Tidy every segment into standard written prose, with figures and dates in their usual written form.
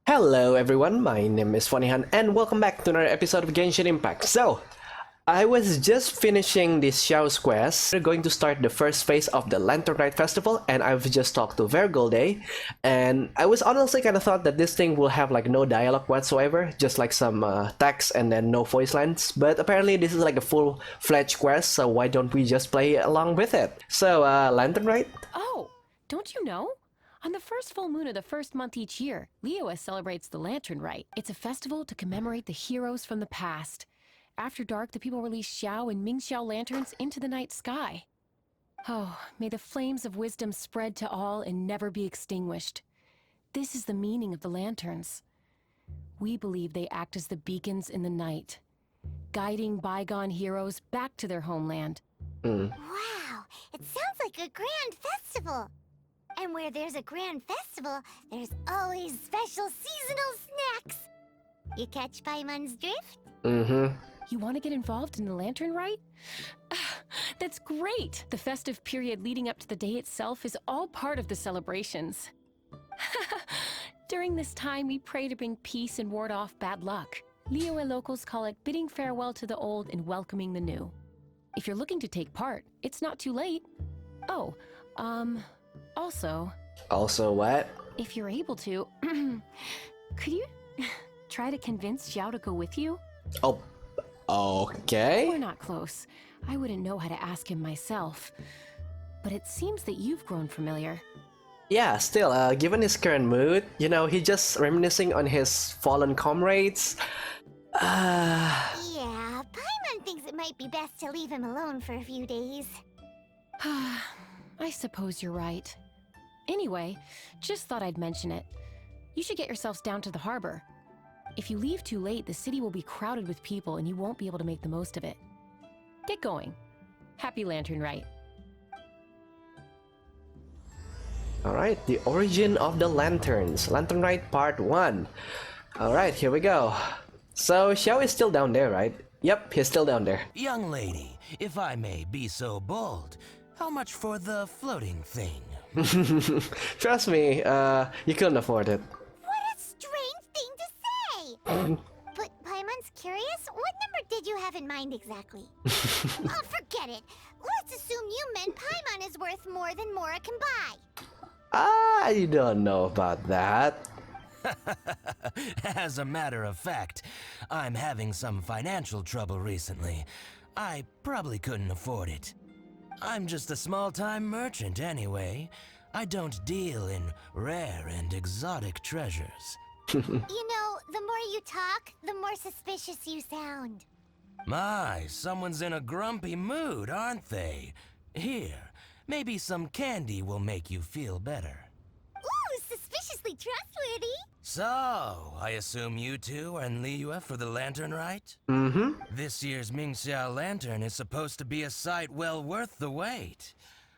Hello everyone, my name is Fonihan and welcome back to another episode of Genshin Impact. So, I was just finishing this Xiao's quest. We're going to start the first phase of the Lantern Rite Festival and I've just talked to Vergolde and I was honestly kind of thought that this thing will have like no dialogue whatsoever, just like some text and then no voice lines, but apparently this is like a full-fledged quest, so why don't we just play along with it? So, Lantern Rite? Oh, don't you know? On the first full moon of the first month each year, Liyue celebrates the Lantern Rite. It's a festival to commemorate the heroes from the past. After dark, the people release Xiao and Mingxiao lanterns into the night sky. Oh, may the flames of wisdom spread to all and never be extinguished. This is the meaning of the lanterns. We believe they act as the beacons in the night, guiding bygone heroes back to their homeland. Wow, it sounds like a grand festival. And where there's a grand festival, there's always special seasonal snacks. You catch Paimon's drift? Mm-hmm. You want to get involved in the Lantern Rite? That's great! The festive period leading up to the day itself is all part of the celebrations. During this time, we pray to bring peace and ward off bad luck. Liyue locals call it bidding farewell to the old and welcoming the new. If you're looking to take part, it's not too late. Oh, Also what? if you're able to, could you try to convince Xiao to go with you? Oh, okay. We're not close. I wouldn't know how to ask him myself. But it seems that you've grown familiar. Yeah, still, given his current mood, you know, he's just reminiscing on his fallen comrades. Yeah, Paimon thinks it might be best to leave him alone for a few days. I suppose you're right. Anyway, just thought I'd mention it. You should get yourselves down to the harbor. If you leave too late, the city will be crowded with people and you won't be able to make the most of it. Get going. Happy Lantern Rite. Alright, the origin of the lanterns. Lantern Rite Part 1. Alright, here we go. So, Xiao is still down there, right? Yep, he's still down there. Young lady, if I may be so bold, how much for the floating thing? Trust me, you couldn't afford it. What a strange thing to say! But Paimon's curious, what number did you have in mind exactly? Oh, forget it. Let's assume you meant Paimon is worth more than Mora can buy. I don't know about that. As a matter of fact, I'm having some financial trouble recently. I probably couldn't afford it. I'm just a small-time merchant anyway. I don't deal in rare and exotic treasures. You know, the more you talk, the more suspicious you sound. My, someone's in a grumpy mood, aren't they? Here, maybe some candy will make you feel better. Ooh, suspiciously trustworthy. So, I assume you two are in Liyue for the Lantern Rite? Mm-hmm. This year's Mingxiao Lantern is supposed to be a sight well worth the wait.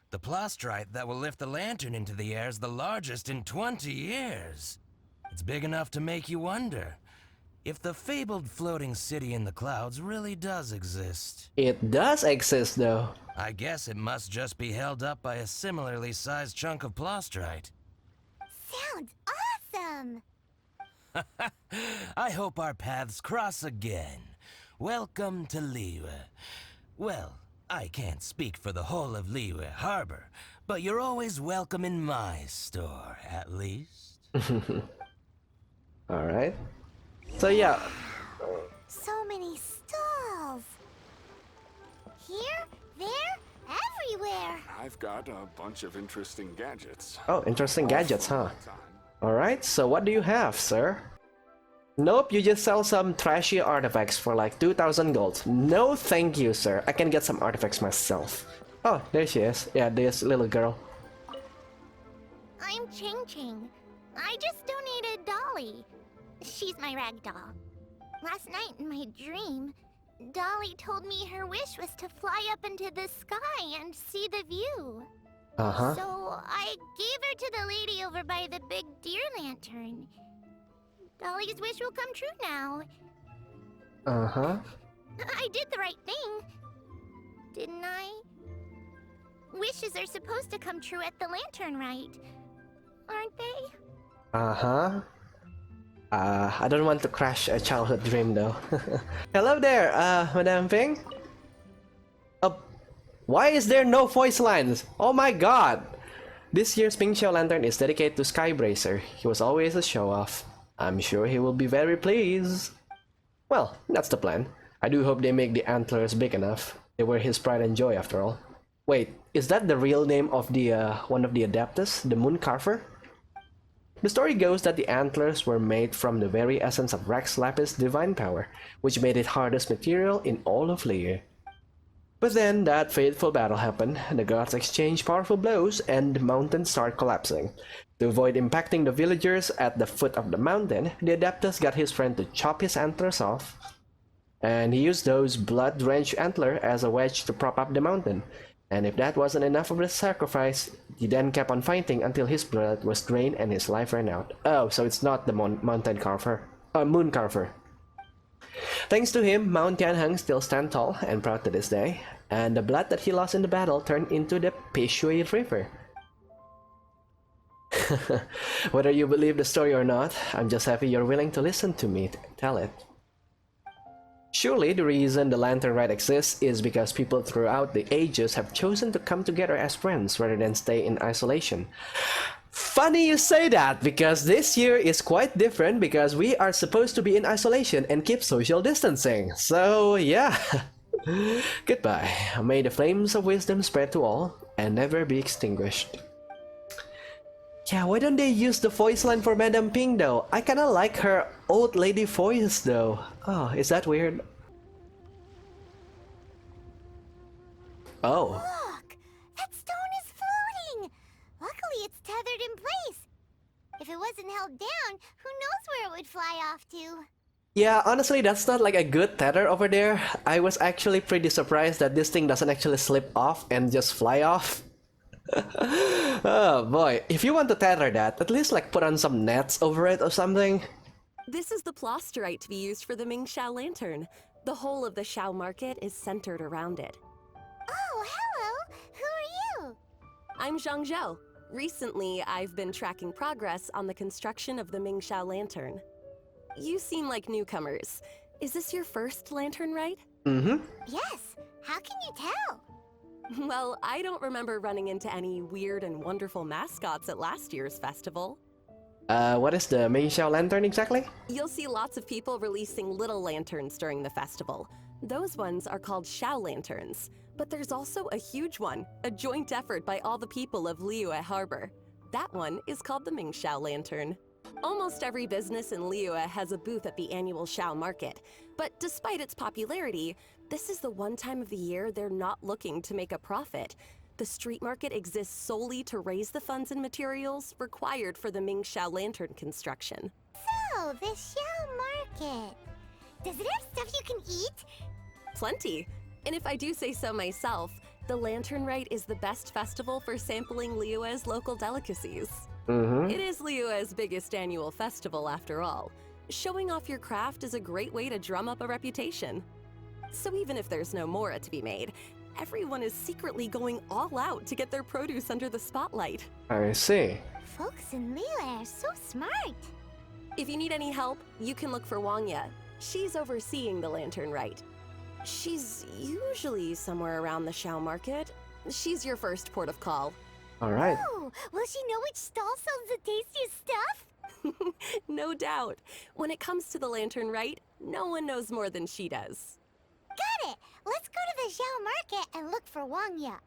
The plastrite that will lift the lantern into the air is the largest in 20 years. It's big enough to make you wonder if the fabled floating city in the clouds really does exist. It does exist, though. I guess it must just be held up by a similarly sized chunk of plastrite. Sounds awesome. I hope our paths cross again. Welcome to Liyue. Well, I can't speak for the whole of Liyue Harbor, but you're always welcome in my store, at least. Alright. So yeah. So many stalls. Here, there, everywhere. I've got a bunch of interesting gadgets. Oh, interesting gadgets, All huh? for my time. Alright, so what do you have, sir? Nope, you just sell some trashy artifacts for like 2,000 gold. No thank you, sir. I can get some artifacts myself. Oh, there she is. Yeah, this little girl. I'm Ching Ching. I just donated Dolly. She's my rag doll. Last night in my dream, Dolly told me her wish was to fly up into the sky and see the view. Uh-huh. So I gave her to the lady over by the big deer lantern. Dolly's wish will come true now. Uh-huh. I did the right thing, didn't I? Wishes are supposed to come true at the Lantern Rite, aren't they? Uh-huh. I don't want to crash a childhood dream though. Hello there, Madame Ping. Why is there no voice lines? Oh my god! This year's Ping Xiao Lantern is dedicated to Skybracer. He was always a show-off. I'm sure he will be very pleased. Well, that's the plan. I do hope they make the antlers big enough. They were his pride and joy after all. Wait, is that the real name of the one of the Adeptus, the Moon Carver? The story goes that the antlers were made from the very essence of Rex Lapis' divine power, which made it hardest material in all of Liyue. But then that fateful battle happened, the gods exchanged powerful blows, and the mountain started collapsing. To avoid impacting the villagers at the foot of the mountain, the Adeptus got his friend to chop his antlers off, and he used those blood-drenched antlers as a wedge to prop up the mountain. And if that wasn't enough of a sacrifice, he then kept on fighting until his blood was drained and his life ran out. Oh, so it's not the mountain carver. Moon carver. Thanks to him, Mount Tianheng still stands tall and proud to this day, and the blood that he lost in the battle turned into the Peishui River. Whether you believe the story or not, I'm just happy you're willing to listen to me tell it. Surely the reason the Lantern Rite exists is because people throughout the ages have chosen to come together as friends rather than stay in isolation. Funny you say that, because this year is quite different because we are supposed to be in isolation and keep social distancing. So yeah. Goodbye. May the flames of wisdom spread to all and never be extinguished. Yeah, why don't they use the voice line for Madame Ping though? I kinda like her old lady voice though. Oh, is that weird? Oh. Look! That stone is floating! Luckily it's tethered in place. If it wasn't held down, who knows where it would fly off to? Yeah, honestly, that's not like a good tether over there. I was actually pretty surprised that this thing doesn't actually slip off and just fly off. Oh boy, if you want to tether that, at least like put on some nets over it or something. This is the plasterite to be used for the Ming Xiao Lantern. The whole of the Xiao market is centered around it. Oh, hello! Who are you? I'm Zhang Zhou. Recently, I've been tracking progress on the construction of the Ming Xiao Lantern. You seem like newcomers. Is this your first lantern rite? Mm-hmm. Yes, how can you tell? Well, I don't remember running into any weird and wonderful mascots at last year's festival. What is the Ming Xiao Lantern exactly? You'll see lots of people releasing little lanterns during the festival. Those ones are called Xiao Lanterns. But there's also a huge one, a joint effort by all the people of Liyue Harbor. That one is called the Ming Xiao Lantern. Almost every business in Liyue has a booth at the annual Xiao Market. But despite its popularity, this is the one time of the year they're not looking to make a profit. The street market exists solely to raise the funds and materials required for the Ming Xiao Lantern construction. So, the Xiao Market. Does it have stuff you can eat? Plenty. And if I do say so myself, the Lantern Rite is the best festival for sampling Liyue's local delicacies. It is Liyue's biggest annual festival after all. Showing off your craft is a great way to drum up a reputation. So even if there's no mora to be made, everyone is secretly going all out to get their produce under the spotlight. I see. Folks in Liyue are so smart. If you need any help, you can look for Wangya. She's overseeing the Lantern Rite. She's usually somewhere around the Xiao Market. She's your first port of call. Alright. Oh, will she know which stall sells the tastiest stuff? No doubt. When it comes to the Lantern Rite, no one knows more than she does. Got it! Let's go to the Xiao Market and look for Wangya.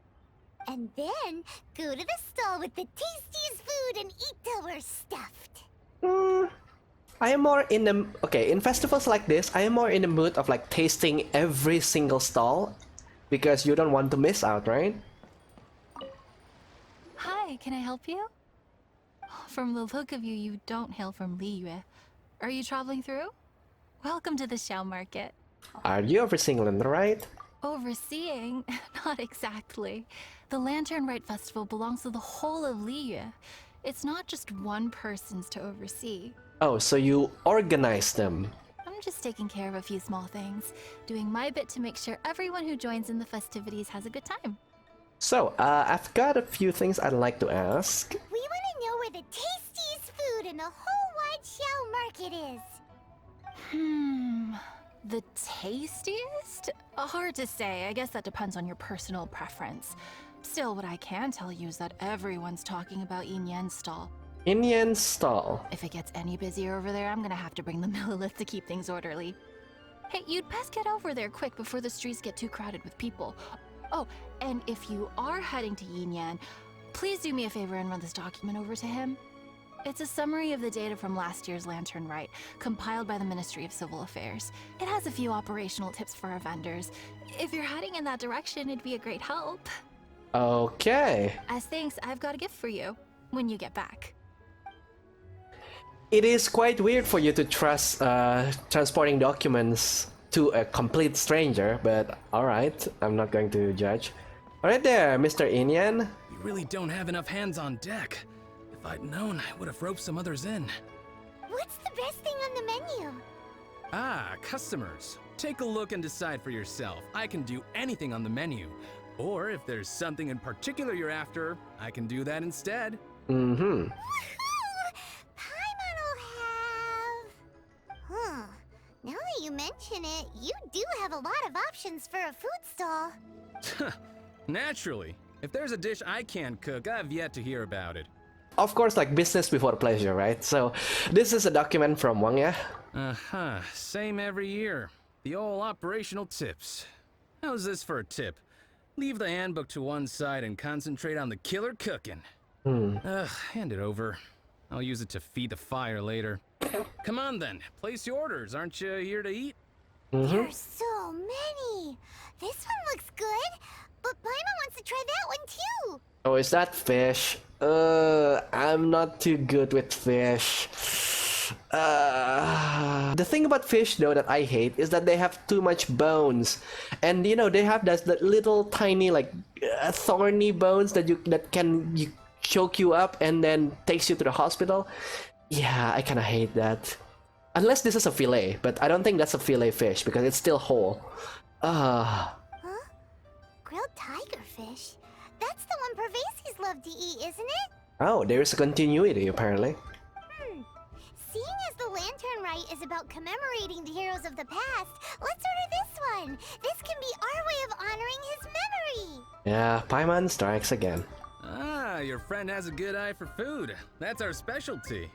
And then go to the stall with the tastiest food and eat till we're stuffed. I am more in the... Okay, in festivals like this, I am more in the mood of like tasting every single stall because you don't want to miss out, right? Hi, can I help you? From the look of you, you don't hail from Liyue. Are you traveling through? Welcome to the Xiao Market. Are you overseeing Lantern Rite? Overseeing? Not exactly. The Lantern Rite Festival belongs to the whole of Liyue. It's not just one person's to oversee. Oh, so you organize them. I'm just taking care of a few small things, doing my bit to make sure everyone who joins in the festivities has a good time. So, I've got a few things I'd like to ask. We want to know where the tastiest food in the whole that Xiao market is? The tastiest? Hard to say. I guess that depends on your personal preference. Still, what I can tell you is that everyone's talking about Yin Yan's stall. Indian stall. If it gets any busier over there, I'm gonna have to bring the millilith to keep things orderly. Hey, you'd best get over there quick before the streets get too crowded with people. Oh, and if you are heading to Yin Yan, please do me a favor and run this document over to him. It's a summary of the data from last year's Lantern Rite, compiled by the Ministry of Civil Affairs. It has a few operational tips for our vendors. If you're heading in that direction, it'd be a great help. Okay. As thanks, I've got a gift for you when you get back. It is quite weird for you to trust transporting documents to a complete stranger, but alright, I'm not going to judge. Alright there, Mr. Inyan. We really don't have enough hands on deck. If I'd known, I would have roped some others in. What's the best thing on the menu? Ah, customers. Take a look and decide for yourself. I can do anything on the menu. Or if there's something in particular you're after, I can do that instead. Mm-hmm. Paimon will have... Huh. Now that you mention it, you do have a lot of options for a food stall. Naturally. If there's a dish I can't cook, I've yet to hear about it. Of course, like business before pleasure, right? So, this is a document from Wang, yeah? Uh-huh. Same every year. The old operational tips. How's this for a tip? Leave the handbook to one side and concentrate on the killer cooking. Ugh, hand it over. I'll use it to feed the fire later. Come on then, place your orders. Aren't you here to eat? There's so many. This one looks good, but Paimon wants to try that one too. Oh, is that fish? I'm not too good with fish. The thing about fish though that I hate is that they have too much bones, and you know they have that little tiny like thorny bones that can choke you up and then takes you to the hospital. Yeah, I kind of hate that. Unless this is a fillet, but I don't think that's a fillet fish because it's still whole. Huh? Grilled tigerfish? That's the one Pervases love to eat, isn't it? Oh, there's a continuity apparently. Seeing as the Lantern Rite is about commemorating the heroes of the past, let's order this one. This can be our way of honoring his memory. Yeah, Paimon strikes again. Ah, your friend has a good eye for food. That's our specialty.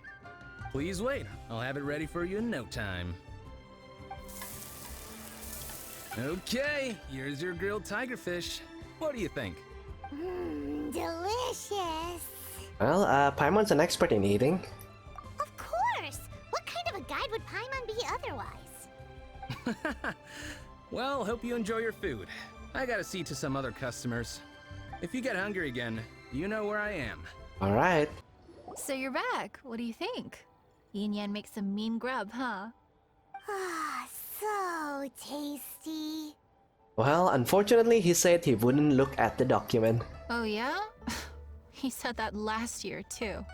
Please wait. I'll have it ready for you in no time. Okay, here's your grilled tigerfish. What do you think? Delicious. Well, Paimon's an expert in eating. Of course. What kind of a guide would Paimon be otherwise? Well, hope you enjoy your food. I gotta see to some other customers. If you get hungry again, you know where I am. Alright. So you're back. What do you think? Yin Yan makes some mean grub, huh? Ah, so tasty. Well, unfortunately, he said he wouldn't look at the document. Oh yeah? He said that last year, too.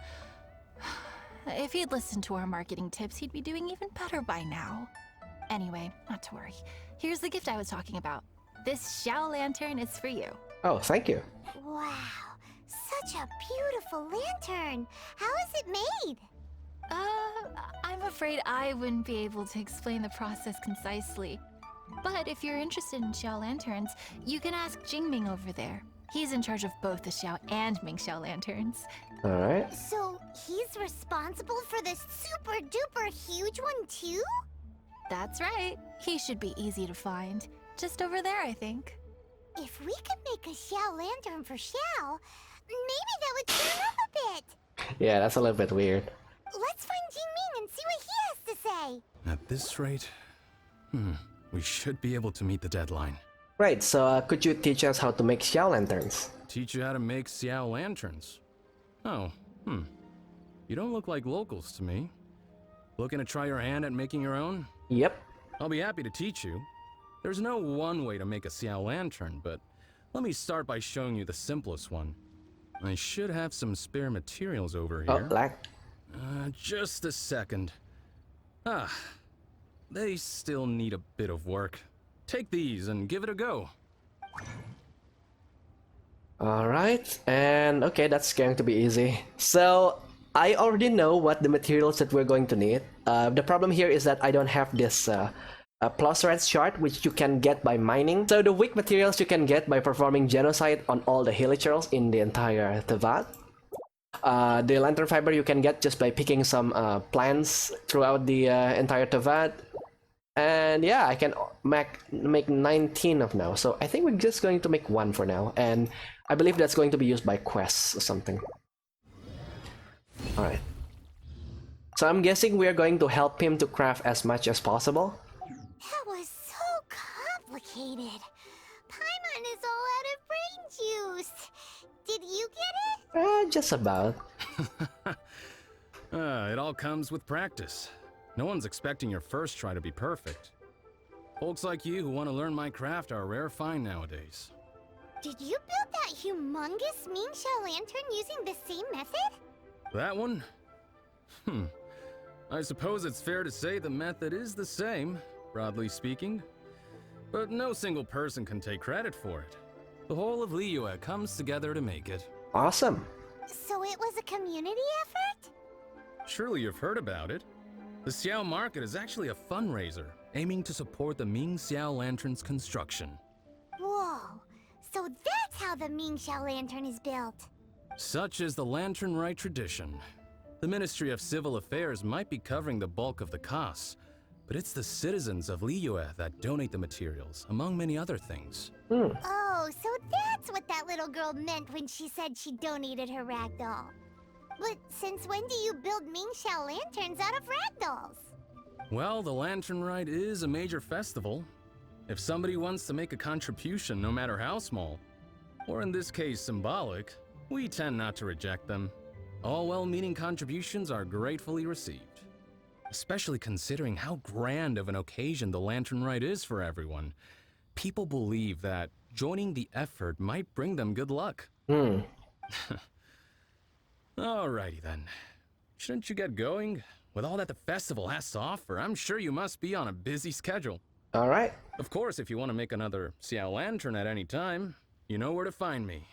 If he'd listened to our marketing tips, he'd be doing even better by now. Anyway, not to worry. Here's the gift I was talking about. This Xiao lantern is for you. Oh, thank you. Wow, such a beautiful lantern. How is it made? I'm afraid I wouldn't be able to explain the process concisely. But if you're interested in Xiao lanterns, you can ask Jingming over there. He's in charge of both the Xiao and Mingxiao lanterns. Alright. So he's responsible for this super duper huge one too? That's right. He should be easy to find. Just over there, I think. If we could make a Xiao lantern for Xiao, maybe that would cheer him up a bit. Yeah, that's a little bit weird. Let's find Jingming and see what he has to say. At this rate, we should be able to meet the deadline. Right, so could you teach us how to make Xiao lanterns? Teach you how to make Xiao lanterns. Oh, You don't look like locals to me. Looking to try your hand at making your own? Yep. I'll be happy to teach you. There's no one way to make a Xiao lantern, but let me start by showing you the simplest one. I should have some spare materials over here. Oh, lag. Just a second. They still need a bit of work. Take these and give it a go. Alright, and okay, that's going to be easy. So, I already know what the materials that we're going to need. The problem here is that I don't have this plus red shard, which you can get by mining. So the weak materials you can get by performing genocide on all the hilichurls in the entire Teyvat. The lantern fiber you can get just by picking some plants throughout the entire Teyvat. And yeah, I can make 19 of now. So I think we're just going to make one for now. And I believe that's going to be used by quests or something. Alright. So I'm guessing we're going to help him to craft as much as possible. That was so complicated. Paimon is all out of brain juice. Did you get it? Just about. It all comes with practice. No one's expecting your first try to be perfect. Folks like you who want to learn my craft are a rare find nowadays. Did you build that humongous Mingxiao lantern using the same method? That one? I suppose it's fair to say the method is the same, broadly speaking. But no single person can take credit for it. The whole of Liyue comes together to make it. Awesome. So it was a community effort? Surely you've heard about it. The Xiao Market is actually a fundraiser, aiming to support the Ming Xiao Lantern's construction. Whoa, so that's how the Mingxiao lantern is built. Such is the Lantern Rite tradition. The Ministry of Civil Affairs might be covering the bulk of the costs, but it's the citizens of Liyue that donate the materials, among many other things. Oh, so that's what that little girl meant when she said she donated her ragdoll. But since when do you build Mingxiao lanterns out of ragdolls? Well, the Lantern Rite is a major festival. If somebody wants to make a contribution, no matter how small, or in this case symbolic, we tend not to reject them. All well-meaning contributions are gratefully received. Especially considering how grand of an occasion the Lantern Rite is for everyone. People believe that joining the effort might bring them good luck. Alrighty then. Shouldn't you get going? With all that the festival has to offer, I'm sure you must be on a busy schedule. Alright. Of course, if you want to make another Xiao Lantern at any time, you know where to find me.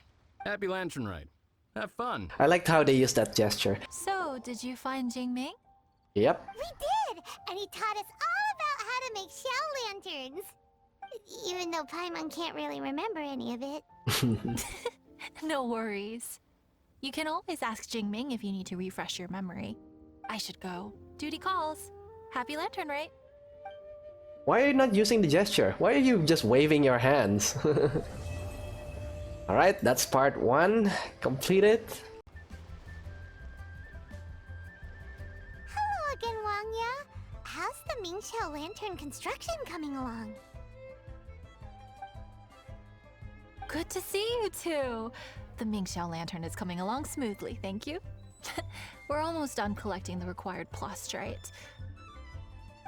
Happy Lantern Rite. Have fun. I liked how they used that gesture. So, did you find Jingming? Yep. We did! And he taught us all about how to make Xiao lanterns. Even though Paimon can't really remember any of it. No worries. You can always ask Jingming if you need to refresh your memory. I should go. Duty calls. Happy Lantern Rite. Why are you not using the gesture? Why are you just waving your hands? Alright, that's part 1 completed. Hello again, Wangya. How's the Mingxiao lantern construction coming along? Good to see you two. The Mingxiao lantern is coming along smoothly, thank you. We're almost done collecting the required plastrite.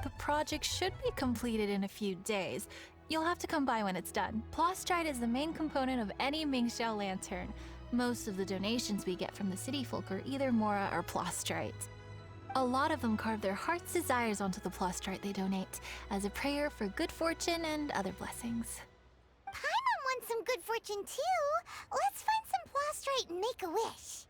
The project should be completed in a few days. You'll have to come by when it's done. Plastrite is the main component of any Mingxiao lantern. Most of the donations we get from the city folk are either Mora or plastrite. A lot of them carve their heart's desires onto the plastrite they donate, as a prayer for good fortune and other blessings. Paimon wants some good fortune too. Let's find some plastrite and make a wish.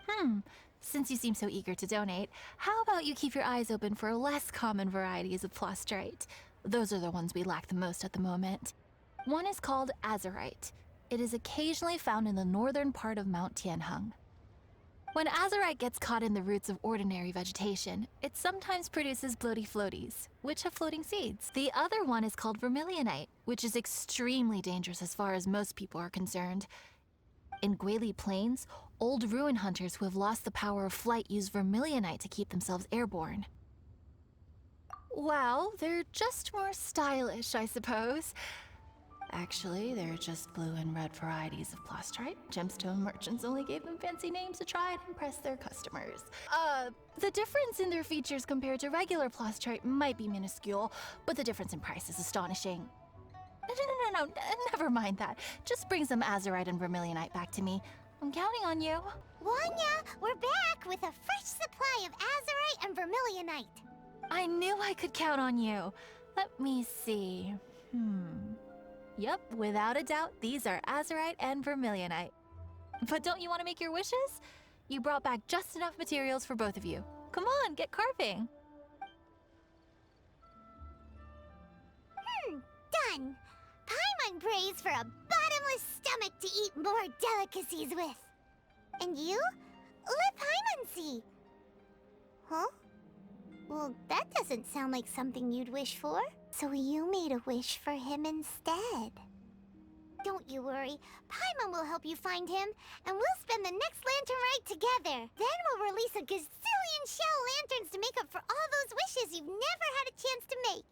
Since you seem so eager to donate, how about you keep your eyes open for less common varieties of plastrite? Those are the ones we lack the most at the moment. One is called azurite. It is occasionally found in the northern part of Mount Tianheng. When azurite gets caught in the roots of ordinary vegetation, it sometimes produces bloaty floaties, which have floating seeds. The other one is called vermilionite, which is extremely dangerous as far as most people are concerned. In Guili Plains, old ruin hunters who have lost the power of flight use vermilionite to keep themselves airborne. Well, they're just more stylish, I suppose. Actually, they're just blue and red varieties of plastrite. Gemstone merchants only gave them fancy names to try and impress their customers. The difference in their features compared to regular plastrite might be minuscule, but the difference in price is astonishing. No, never mind that. Just bring some azurite and vermilionite back to me. I'm counting on you. Wanya, we're back with a fresh supply of azurite and vermilionite. I knew I could count on you. Let me see. Yep, without a doubt, these are azurite and vermilionite. But don't you want to make your wishes? You brought back just enough materials for both of you. Come on, get carving. Done. Paimon prays for a bottomless stomach to eat more delicacies with. And you? Let Paimon see. Huh? Well, that doesn't sound like something you'd wish for. So you made a wish for him instead. Don't you worry. Paimon will help you find him, and we'll spend the next lantern rite together. Then we'll release a gazillion shell lanterns to make up for all those wishes you've never had a chance to make.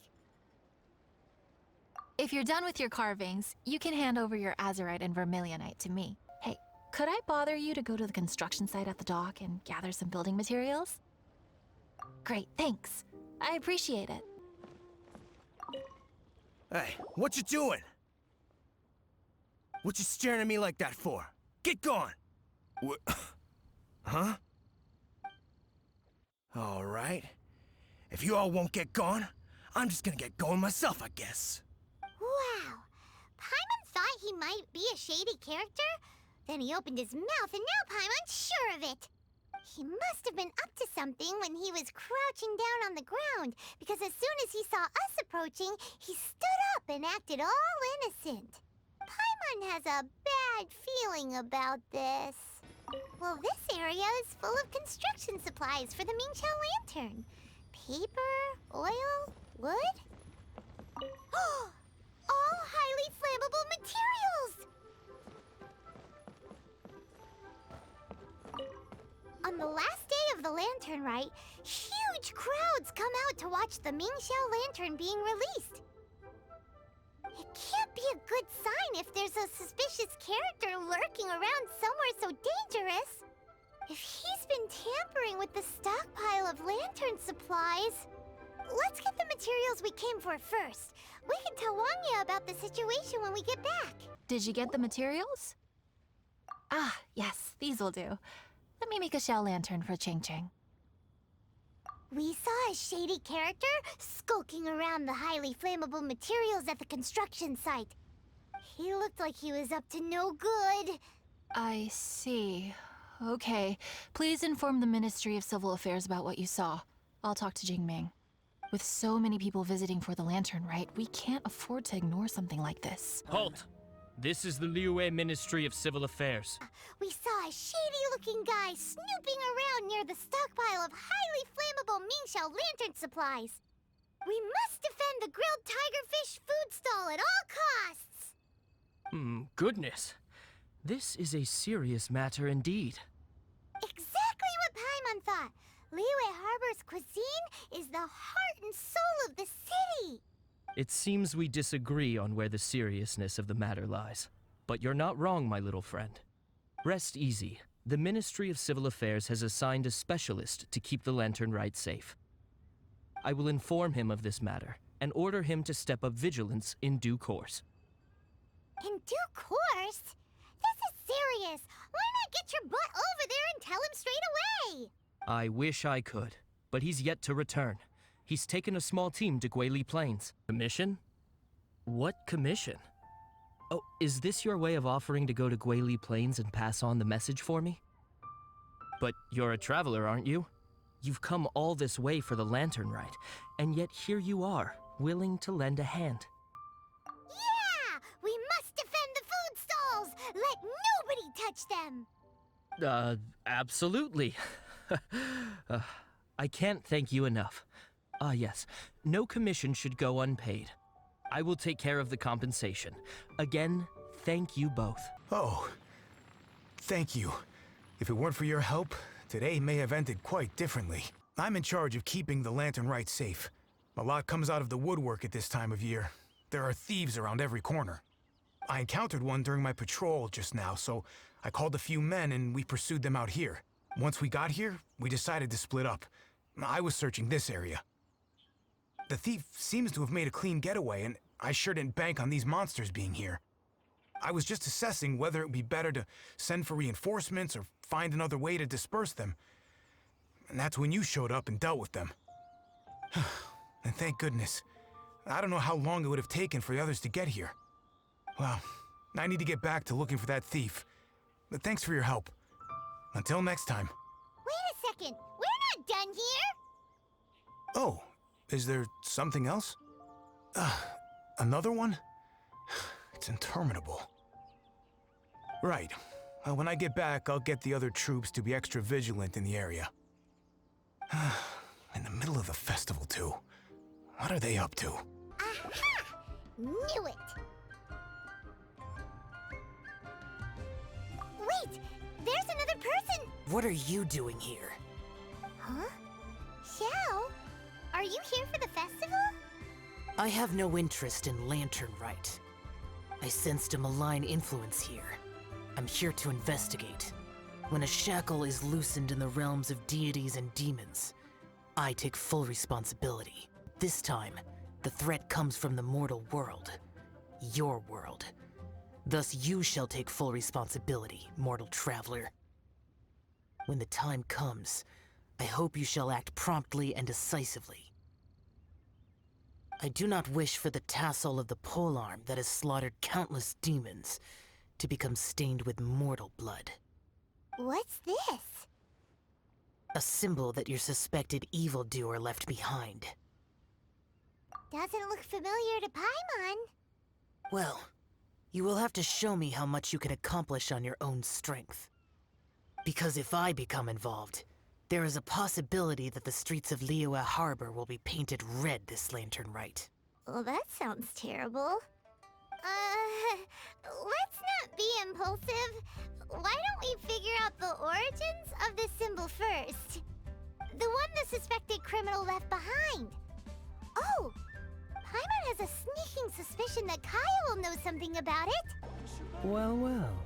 If you're done with your carvings, you can hand over your azurite and vermilionite to me. Hey, could I bother you to go to the construction site at the dock and gather some building materials? Great, thanks. I appreciate it. Hey, what you doing? What you staring at me like that for? Get gone! What? Huh? All right. If you all won't get gone, I'm just gonna get going myself, I guess. Wow. Paimon thought he might be a shady character? Then he opened his mouth and now Paimon's sure of it. He must have been up to something when he was crouching down on the ground, because as soon as he saw us approaching, he stood up and acted all innocent. Paimon has a bad feeling about this. Well, this area is full of construction supplies for the Mingqiao lantern. Paper, oil, wood. All highly flammable materials! On the last day of the lantern rite, huge crowds come out to watch the Mingqiao lantern being released. It can't be a good sign if there's a suspicious character lurking around somewhere so dangerous. If he's been tampering with the stockpile of lantern supplies... Let's get the materials we came for first. We can tell Wangya about the situation when we get back. Did you get the materials? Ah, yes, these will do. Let me make a shell lantern for Ching Ching. We saw a shady character skulking around the highly flammable materials at the construction site. He looked like he was up to no good. I see. Okay. Please inform the Ministry of Civil Affairs about what you saw. I'll talk to Jingming. With so many people visiting for the lantern rite, we can't afford to ignore something like this. Halt! This is the Liyue Ministry of Civil Affairs. We saw a shady-looking guy snooping around near the stockpile of highly flammable Mingqiao lantern supplies. We must defend the grilled tigerfish food stall at all costs! Goodness. This is a serious matter indeed. Exactly what Paimon thought. Liyue Harbor's cuisine is the heart and soul of the city. It seems we disagree on where the seriousness of the matter lies. But you're not wrong, my little friend. Rest easy. The Ministry of Civil Affairs has assigned a specialist to keep the lantern rite safe. I will inform him of this matter and order him to step up vigilance in due course. In due course? This is serious. Why not get your butt over there and tell him straight away? I wish I could, but he's yet to return. He's taken a small team to Guili Plains. Commission? What commission? Oh, is this your way of offering to go to Guili Plains and pass on the message for me? But you're a traveler, aren't you? You've come all this way for the lantern rite, and yet here you are, willing to lend a hand. Yeah! We must defend the food stalls! Let nobody touch them! Absolutely. I can't thank you enough. Yes, no commission should go unpaid. I will take care of the compensation. Again, thank you both. Oh, thank you. If it weren't for your help, today may have ended quite differently. I'm in charge of keeping the lantern rite safe. A lot comes out of the woodwork at this time of year. There are thieves around every corner. I encountered one during my patrol just now, so I called a few men and we pursued them out here. Once we got here, we decided to split up. I was searching this area. The thief seems to have made a clean getaway, and I sure didn't bank on these monsters being here. I was just assessing whether it would be better to send for reinforcements or find another way to disperse them. And that's when you showed up and dealt with them. And thank goodness. I don't know how long it would have taken for the others to get here. Well, I need to get back to looking for that thief. But thanks for your help. Until next time. Wait a second. We're not done here. Oh, is there something else? Another one? It's interminable. Right. When I get back, I'll get the other troops to be extra vigilant in the area. In the middle of the festival, too. What are they up to? Aha! Knew it! Wait! There's another person! What are you doing here? Huh? Xiao? Are you here for the festival? I have no interest in Lantern Rite. I sensed a malign influence here. I'm here to investigate. When a shackle is loosened in the realms of deities and demons, I take full responsibility. This time, the threat comes from the mortal world. Your world. Thus you shall take full responsibility, mortal traveler. When the time comes, I hope you shall act promptly and decisively. I do not wish for the tassel of the polearm that has slaughtered countless demons to become stained with mortal blood. What's this? A symbol that your suspected evildoer left behind. Doesn't look familiar to Paimon. Well, you will have to show me how much you can accomplish on your own strength. Because if I become involved, there is a possibility that the streets of Liyue Harbor will be painted red this Lantern Rite. Well, that sounds terrible. Let's not be impulsive. Why don't we figure out the origins of this symbol first? The one the suspected criminal left behind. Oh! Paimon has a sneaking suspicion that Kaya will know something about it. Well, well.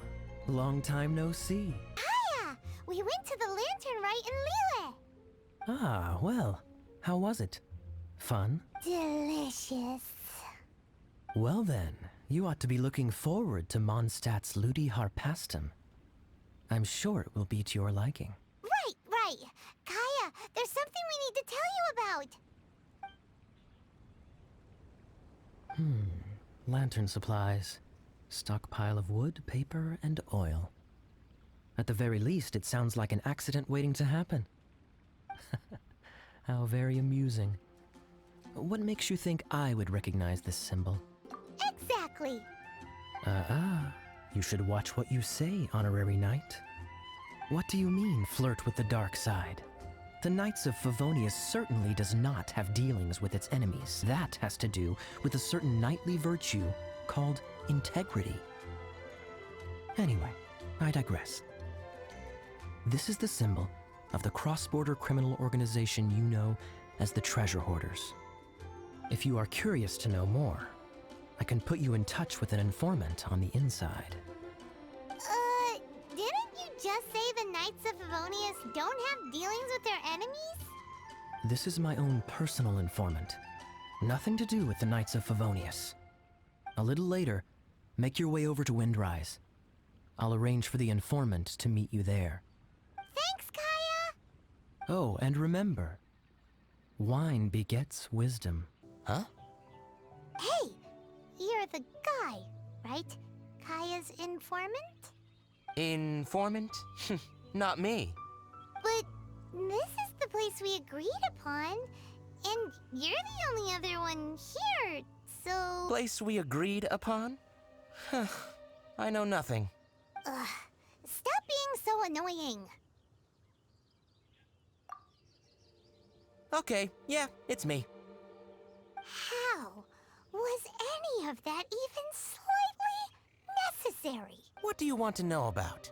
Long time no see. Kaya! We went to the Lantern Rite in Liyue. Ah, well. How was it? Fun? Delicious. Well then, you ought to be looking forward to Mondstadt's Ludi Harpastum. I'm sure it will be to your liking. Right. Kaya, there's something we need to tell you about. Lantern supplies. Stockpile of wood, paper, and oil. At the very least, it sounds like an accident waiting to happen. How very amusing. What makes you think I would recognize this symbol? Exactly. You should watch what you say, honorary knight. What do you mean, flirt with the dark side? The Knights of Favonius certainly does not have dealings with its enemies. That has to do with a certain knightly virtue called integrity. Anyway, I digress. This is the symbol of the cross-border criminal organization you know as the Treasure Hoarders. If you are curious to know more, I can put you in touch with an informant on the inside. Didn't you just say the Knights of Favonius don't have dealings with their enemies? This is my own personal informant. Nothing to do with the Knights of Favonius. A little later, make your way over to Windrise. I'll arrange for the informant to meet you there. Thanks, Kaya! Oh, and remember, wine begets wisdom. Huh? Hey! You're the guy, right? Kaya's informant? Informant? Not me. But this is the place we agreed upon, and you're the only other one here, so... Place we agreed upon? I know nothing. Ugh, stop being so annoying. Okay, yeah, it's me. How was any of that even slightly necessary? What do you want to know about?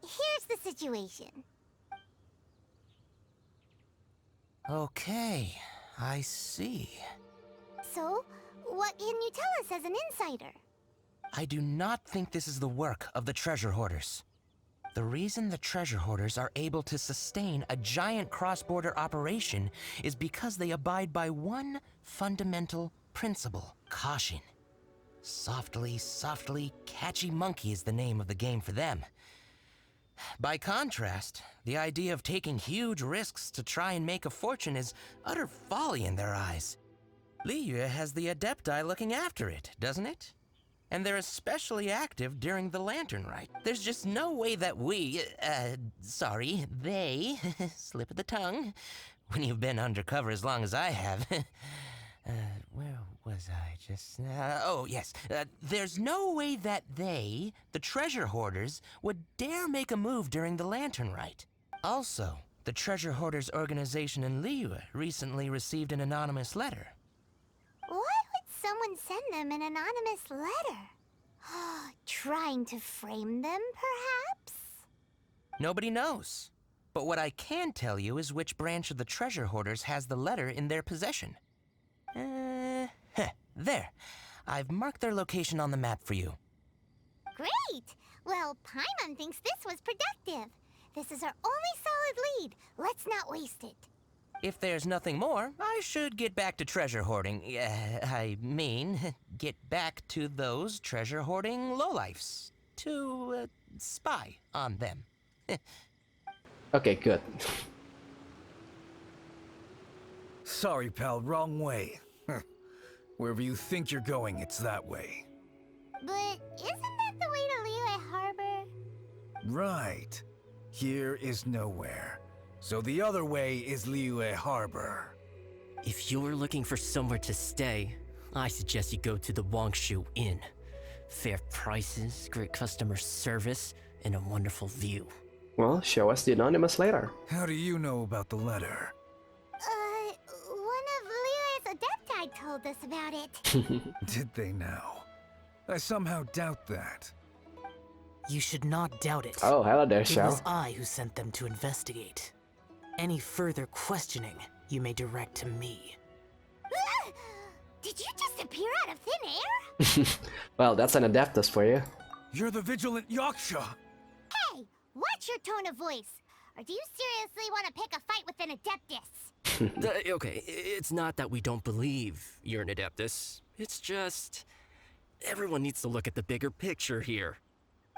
Here's the situation. Okay, I see. So, what can you tell us as an insider? I do not think this is the work of the Treasure Hoarders. The reason the Treasure Hoarders are able to sustain a giant cross-border operation is because they abide by one fundamental principle: caution. Softly, softly, catchy monkey is the name of the game for them. By contrast, the idea of taking huge risks to try and make a fortune is utter folly in their eyes. Liyue has the Adepti looking after it, doesn't it? and they're especially active during the Lantern Rite. There's just no way that they, slip of the tongue, when you've been undercover as long as I have. Where was I just now? Oh, yes. There's no way that they, the treasure hoarders, would dare make a move during the Lantern Rite. Also, the treasure hoarders organization in Liyue recently received an anonymous letter. Why would someone send them an anonymous letter? Trying to frame them, perhaps? Nobody knows. But what I can tell you is which branch of the treasure hoarders has the letter in their possession. There. I've marked their location on the map for you. Great! Well, Paimon thinks this was productive. This is our only solid lead. Let's not waste it. If there's nothing more, I should get back to treasure hoarding. Get back to those treasure hoarding lowlifes. To, spy on them. Okay, good. Sorry, pal, wrong way. Wherever you think you're going, it's that way. But isn't that the way to Liyue Harbor? Right. Here is nowhere. So the other way is Liyue Harbor. If you're looking for somewhere to stay, I suggest you go to the Wangshu Inn. Fair prices, great customer service, and a wonderful view. Well, show us the anonymous letter. How do you know about the letter? One of Liyue's Adepti told us about it. Did they now? I somehow doubt that. You should not doubt it. Oh, hello there, It Xiao. was I who sent them to investigate. Any further questioning, you may direct to me. Did you just appear out of thin air? Well, that's an Adeptus for you. You're the vigilant Yaksha! Hey, watch your tone of voice. Or do you seriously want to pick a fight with an Adeptus? Okay, it's not that we don't believe you're an Adeptus. It's just... everyone needs to look at the bigger picture here.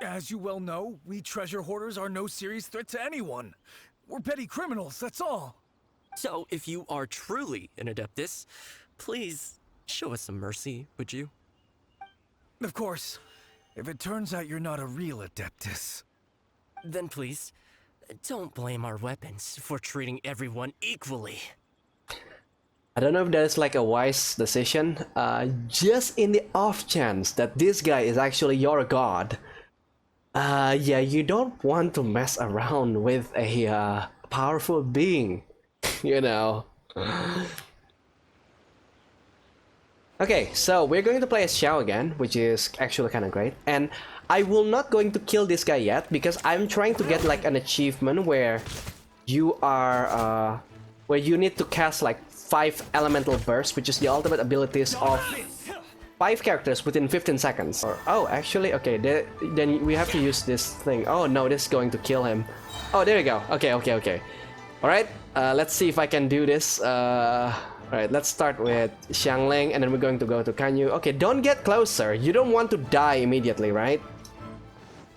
As you well know, we treasure hoarders are no serious threat to anyone. We're petty criminals, that's all. So, if you are truly an Adeptus, please show us some mercy, would you? Of course. If it turns out you're not a real Adeptus. Then please, don't blame our weapons for treating everyone equally. I don't know if that is like a wise decision. Just in the off chance that this guy is actually your god, yeah, you don't want to mess around with a powerful being, you know. Okay, so we're going to play as Xiao again, which is actually kind of great. And I will not going to kill this guy yet because I'm trying to get like an achievement where you are, where you need to cast like 5 elemental bursts, which is the ultimate abilities of 5 characters within 15 seconds. Or, oh, actually, okay, then we have to use this thing. Oh no, this is going to kill him. Oh, there you go. Okay. Alright, let's see if I can do this. Alright, let's start with Xiangling, and then we're going to go to Kanyu. Okay, don't get closer. You don't want to die immediately, right?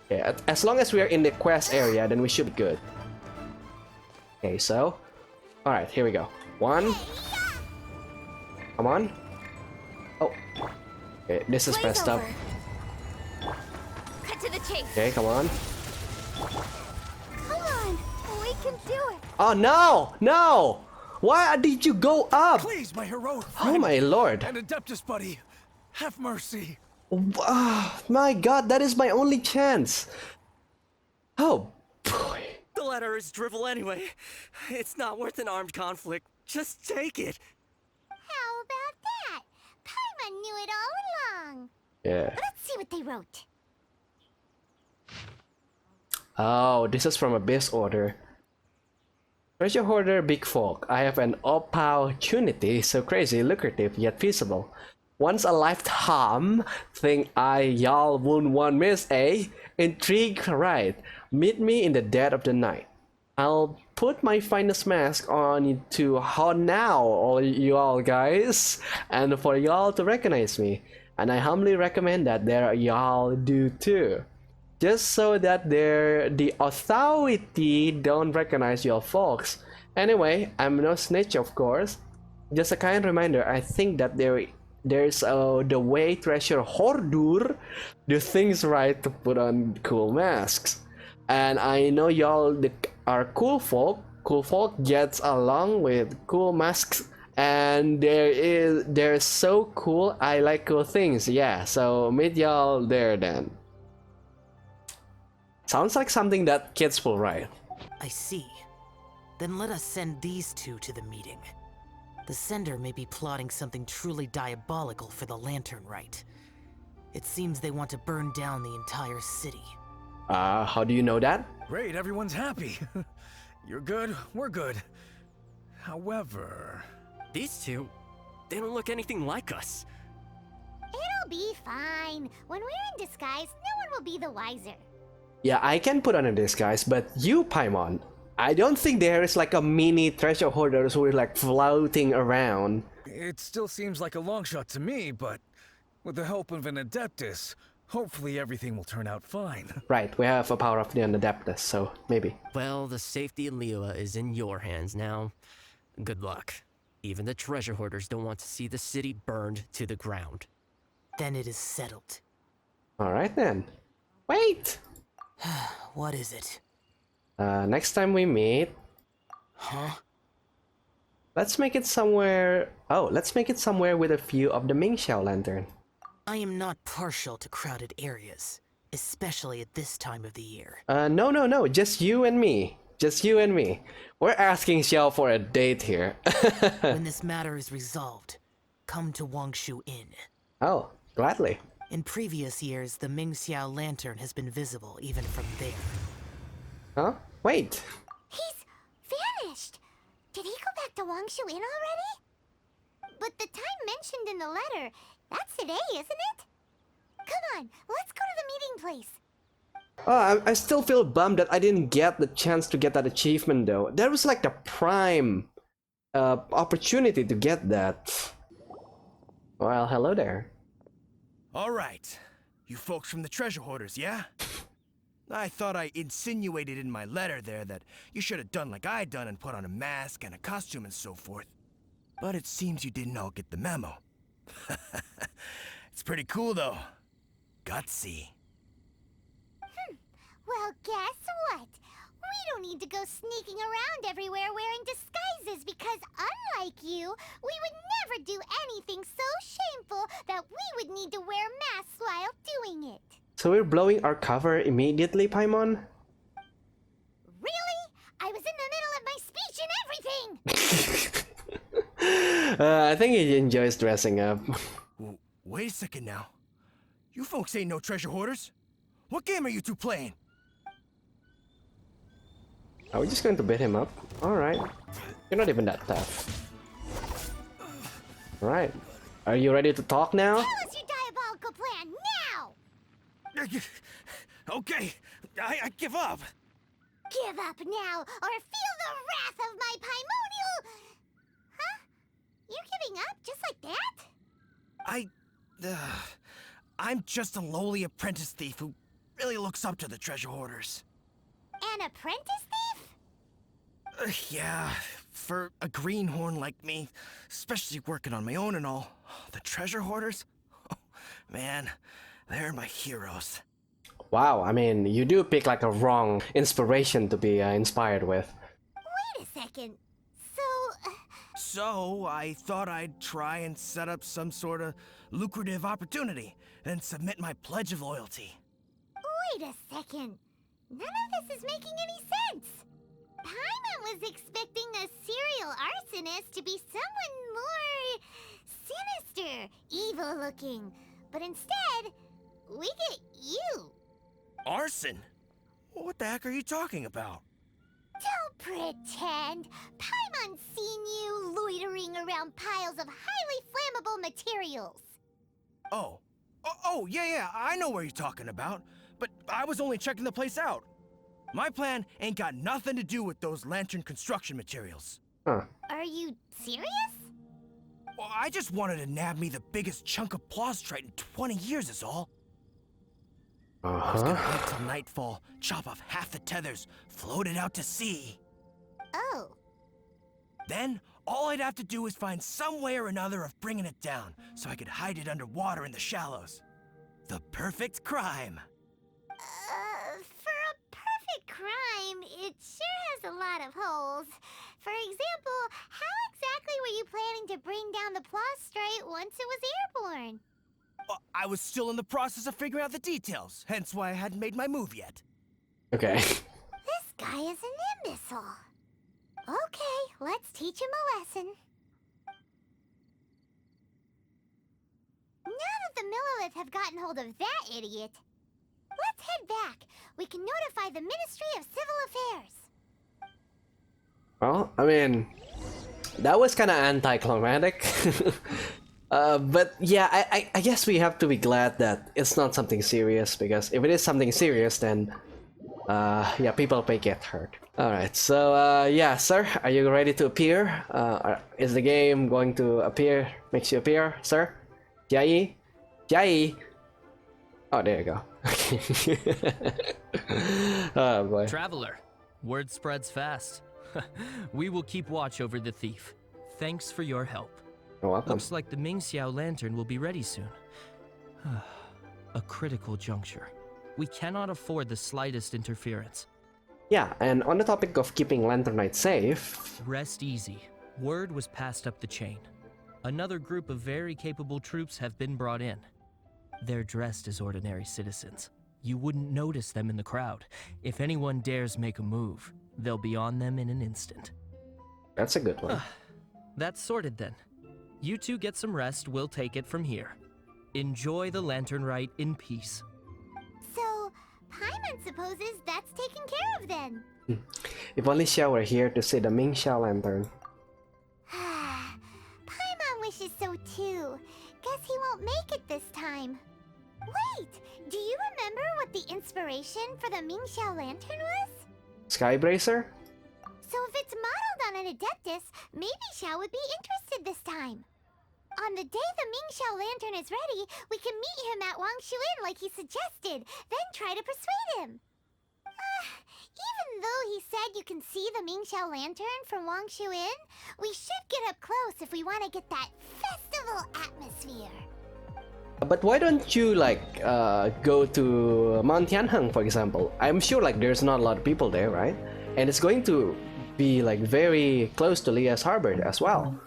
Okay, as long as we are in the quest area, then we should be good. Okay, so... Alright, here we go. 1. Come on. Oh. Okay, this is pressed up. Cut to the chase. Okay, come on. Come on, we can do it. Oh no! No! Why did you go up? Please, my heroic Oh friend my lord. and Adeptus buddy, have mercy. My god, that is my only chance. Oh boy. The letter is drivel anyway. It's not worth an armed conflict. Just take it. How about that? Paimon knew it all along. Yeah. Let's see what they wrote. Oh, this is from Abyss Order. Treasure Hoarder Big Folk, I have an opportunity so crazy, lucrative, yet feasible. Once a lifetime thing y'all won't want miss, eh? Intrigue, right? Meet me in the dead of the night. I'll put my finest mask on to how now, all y'all guys, and for y'all to recognize me. And I humbly recommend that there y'all do too. Just so that the authority don't recognize your folks. Anyway, I'm no snitch, of course. Just a kind reminder, I think that there's the way treasure hoarder do things right to put on cool masks. And I know y'all are cool folk. Cool folk gets along with cool masks, and they're so cool. I like cool things. Yeah, so meet y'all there then. Sounds like something that kids will write. I see. Then let us send these two to the meeting. The sender may be plotting something truly diabolical for the Lantern Rite. It seems they want to burn down the entire city. How do you know that? Great, everyone's happy. You're good, we're good. However... These two, they don't look anything like us. It'll be fine. When we're in disguise, no one will be the wiser. Yeah, I can put on a disguise, but you, Paimon, I don't think there is like a mini treasure hoarders who are like floating around. It still seems like a long shot to me, but with the help of an Adeptus, hopefully everything will turn out fine. Right, we have a power of the Adeptus, so maybe. Well, the safety of Liyue is in your hands now. Good luck. Even the treasure hoarders don't want to see the city burned to the ground. Then it is settled. Alright then. Wait! What is it? Next time we meet... Huh? Let's make it somewhere... Oh, let's make it somewhere with a view of the Mingxiao lantern. I am not partial to crowded areas, especially at this time of the year. No, just you and me. Just you and me. We're asking Xiao for a date here. When this matter is resolved, come to Wangshu Inn. Oh, gladly. In previous years, the Mingxiao lantern has been visible even from there. Huh? Wait. He's vanished. Did he go back to Wangshu Inn already? But the time mentioned in the letter, that's today, isn't it? Come on, let's go to the meeting place. Oh, I still feel bummed that I didn't get the chance to get that achievement though. There was like the prime opportunity to get that. Well, hello there. All right. You folks from the treasure hoarders, yeah? I thought I insinuated in my letter there that you should have done like I done and put on a mask and a costume and so forth. But it seems you didn't all get the memo. It's pretty cool though. Gutsy. Well, guess what? We don't need to go sneaking around everywhere wearing disguises because unlike you, we would never do anything so shameful that we would need to wear masks while doing it. So we're blowing our cover immediately, Paimon? Really? I was in the middle of my speech and everything! I think he enjoys dressing up. Wait a second now. You folks ain't no treasure hoarders. What game are you two playing? Are we just going to beat him up? Alright. You're not even that tough. Alright. Are you ready to talk now? Tell us your diabolical plan now! Okay, I give up. Give up now, or feel the wrath of my Paimonial... Huh? You're giving up just like that? I'm just a lowly apprentice thief who really looks up to the treasure hoarders. An apprentice thief? Yeah, for a greenhorn like me, especially working on my own and all, the treasure hoarders? Oh, man, they're my heroes. Wow, I mean, you do pick like a wrong inspiration to be inspired with. Wait a second. So, I thought I'd try and set up some sort of lucrative opportunity and submit my pledge of loyalty. Wait a second. None of this is making any sense. Paimon was expecting a serial arsonist to be someone more sinister, evil-looking. But instead, we get you. Arson? What the heck are you talking about? Don't pretend. Paimon's seen you loitering around piles of highly flammable materials. Oh, yeah, I know what you're talking about. But I was only checking the place out. My plan ain't got nothing to do with those lantern construction materials. Huh. Are you serious? Well, I just wanted to nab me the biggest chunk of plastrite in 20 years is all. I was gonna wait till nightfall, chop off half the tethers, float it out to sea. Oh. Then, All I'd have to do is find some way or another of bringing it down, so I could hide it underwater in the shallows. The perfect crime. For a perfect crime, it sure has a lot of holes. For example, how exactly were you planning to bring down the plastrite once it was airborne? I was still in the process of figuring out the details, hence why I hadn't made my move yet. Okay. This guy is an imbecile. Okay, let's teach him a lesson. Now that the Millilith have gotten hold of that idiot, let's head back. We can notify the Ministry of Civil Affairs. Well, I mean, that was kind of anticlimactic. But yeah, I guess we have to be glad that it's not something serious, because if it is something serious, then yeah, people may get hurt. Alright, so yeah, sir, are you ready to appear? Is the game going to appear, makes you appear, sir? Jai? Jai? Oh, there you go. Oh boy. Traveler, word spreads fast. We will keep watch over the thief. Thanks for your help. You're welcome. Looks like the Mingxiao lantern will be ready soon. A critical juncture. We cannot afford the slightest interference. Yeah, and on the topic of keeping Lantern Knight safe... Rest easy. Word was passed up the chain. Another group of very capable troops have been brought in. They're dressed as ordinary citizens. You wouldn't notice them in the crowd. If anyone dares make a move, they'll be on them in an instant. That's a good one. That's sorted then. You two get some rest, we'll take it from here. Enjoy the Lantern Rite in peace. So, Paimon supposes that's taken care of then. If only Xiao were here to see the Mingxiao lantern. Paimon wishes so too. Guess he won't make it this time. Wait, do you remember what the inspiration for the Mingxiao lantern was? Skybracer? So if it's modeled on an Adeptus, maybe Xiao would be interested this time. On the day the Mingxiao lantern is ready, we can meet him at Wangshuin like he suggested, then try to persuade him. Even though he said you can see the Mingxiao lantern from Wangshuin, we should get up close if we want to get that festival atmosphere. But why don't you like go to Mount Tianheng, for example? I'm sure like there's not a lot of people there, right? And it's going to be like very close to Lia's Harbor as well.